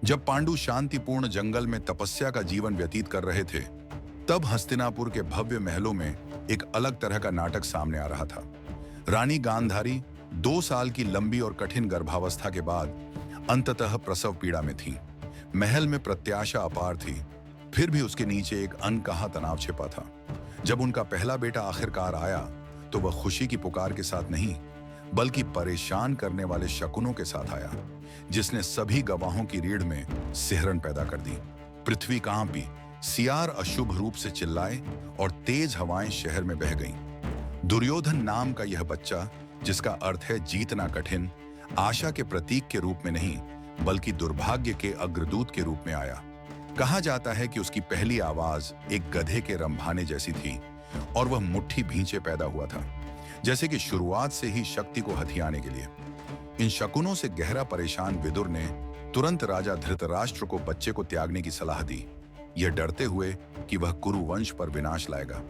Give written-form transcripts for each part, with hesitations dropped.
जब पांडु शांतिपूर्ण जंगल में तपस्या का जीवन व्यतीत कर रहे थे, तब हस्तिनापुर के भव्य महलों में एक अलग तरह का नाटक सामने आ रहा था। रानी गांधारी 2 साल की लंबी और कठिन गर्भावस्था के बाद अंततः प्रसव पीड़ा में थी। महल में प्रत्याशा अपार थी, फिर भी उसके नीचे एक अनकहा तनाव छिपा था। जब उनका पहला बेटा आखिरकार आया, तो वह खुशी की पुकार के साथ नहीं, बल्कि परेशान करने वाले शकुनों के साथ आया, जिसने सभी गवाहों की रीढ़ में सिहरन पैदा कर दी। पृथ्वी कांपी, सियार अशुभ रूप से चिल्लाए और तेज हवाएं शहर में बह गईं। दुर्योधन नाम का यह बच्चा, जिसका अर्थ है जीतना कठिन, आशा के प्रतीक के रूप में नहीं, बल्कि दुर्भाग्य के अग्रदूत के रूप में आया। कहा जाता है कि उसकी पहली आवाज एक गधे के रंभाने जैसी थी और वह मुट्ठी भींचे पैदा हुआ था, जैसे कि शुरुआत से ही शक्ति को हथियाने के लिए। इन शकुनों से गहरा परेशान विदुर ने तुरंत राजा धृतराष्ट्र को बच्चे को त्यागने की सलाह दी, यह डरते हुए कि वह कुरुवंश पर विनाश लाएगा।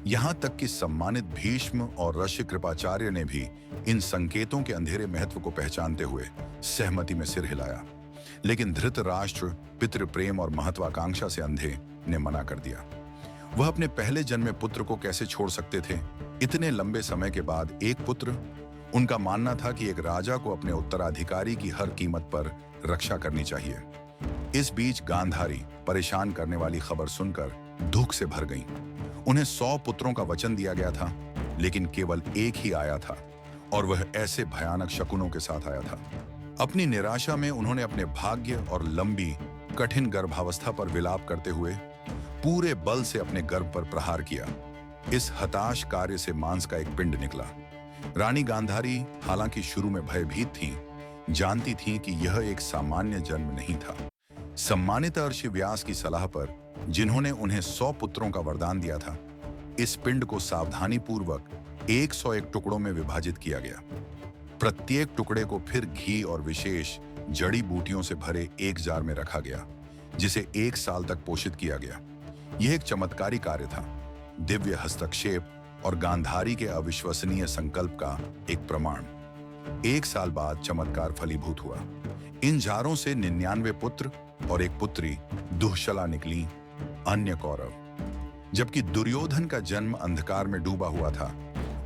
यहां तक कि सम्मानित भीष्म और ऋषि कृपाचार्य ने भी इन संकेतों के अंधेरे महत्व को पहचानते हुए सहमति में सिर हिलाया। लेकिन धृतराष्ट्र पितृ प्रेम और महत्वाकांक्षा से अंधे ने मना कर दिया। वह अपने पहले जन्मे पुत्र को कैसे छोड़ सकते थे? इतने लंबे समय के बाद एक पुत्र। उनका मानना था कि एक राजा को अपने उत्तराधिकारी की हर कीमत पर रक्षा करनी चाहिए। इस बीच गांधारी परेशान करने वाली खबर सुनकर दुख से भर गईं। उन्हें 100 पुत्रों का वचन दिया गया था, लेकिन केवल एक ही आया था, और वह ऐसे भयानक शकुनों के साथ आया था। अपनी निराशा में उन्होंने अपने भाग्य और लंबी कठिन गर्भावस्था पर विलाप करते हुए पूरे बल से अपने गर्भ पर प्रहार किया। इस हताश कार्य से मांस का एक पिंड निकला। रानी गांधारी हालांकि शुरू में भयभीत थीं, जानती थीं कि यह एक सामान्य जन्म नहीं था। सम्मानित ऋषि व्यास की सलाह पर, जिन्होंने उन्हें 100 पुत्रों का वरदान दिया था, इस पिंड को सावधानी पूर्वक 101 टुकड़ों में विभाजित किया गया। प्रत्येक टुकड़े को फिर घी और विशेष जड़ी बूटियों से भरे एक जार में रखा गया, जिसे 1 साल तक पोषित किया गया। यह एक चमत्कारी कार्य था, दिव्य हस्तक्षेप और गांधारी के अविश्वसनीय संकल्प का एक प्रमाण। 1 साल बाद चमत्कार फलीभूत हुआ। इन जारों से 99 पुत्र और एक पुत्री दुःशला निकली, अन्य कौरव। जबकि दुर्योधन का जन्म अंधकार में डूबा हुआ था,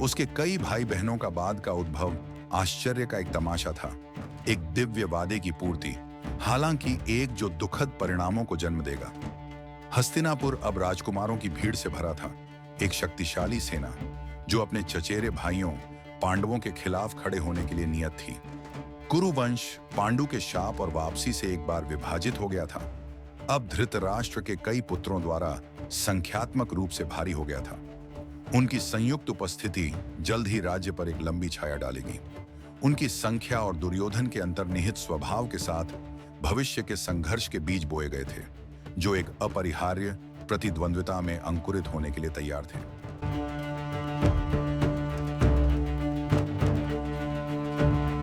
उसके कई भाई बहनों का बाद का उद्भव आश्चर्य का एक तमाशा था, एक दिव्य वादे की पूर्ति, हालांकि एक जो दुखद परिणामों को जन्म देगा। हस्तिनापुर अब राजकुमारों की भीड़ से भरा था, एक शक्तिशाली सेना जो अपने चचेरे भाइयों पांडवों के खिलाफ खड़े होने के लिए नियत थी। कुरुवंश पांडु के शाप और वापसी से एक बार विभाजित हो गया था। अब धृतराष्ट्र के कई पुत्रों द्वारा संख्यात्मक रूप से भारी हो गया था। उनकी संयुक्त उपस्थिति जल्द ही राज्य पर एक लंबी छाया डालेगी। उनकी संख्या और दुर्योधन के अंतर्निहित स्वभाव के साथ भविष्य के संघर्ष के बीज बोए गए थे, जो एक अपरिहार्य प्रतिद्वंद्विता में अंकुरित होने के लिए तैयार थे।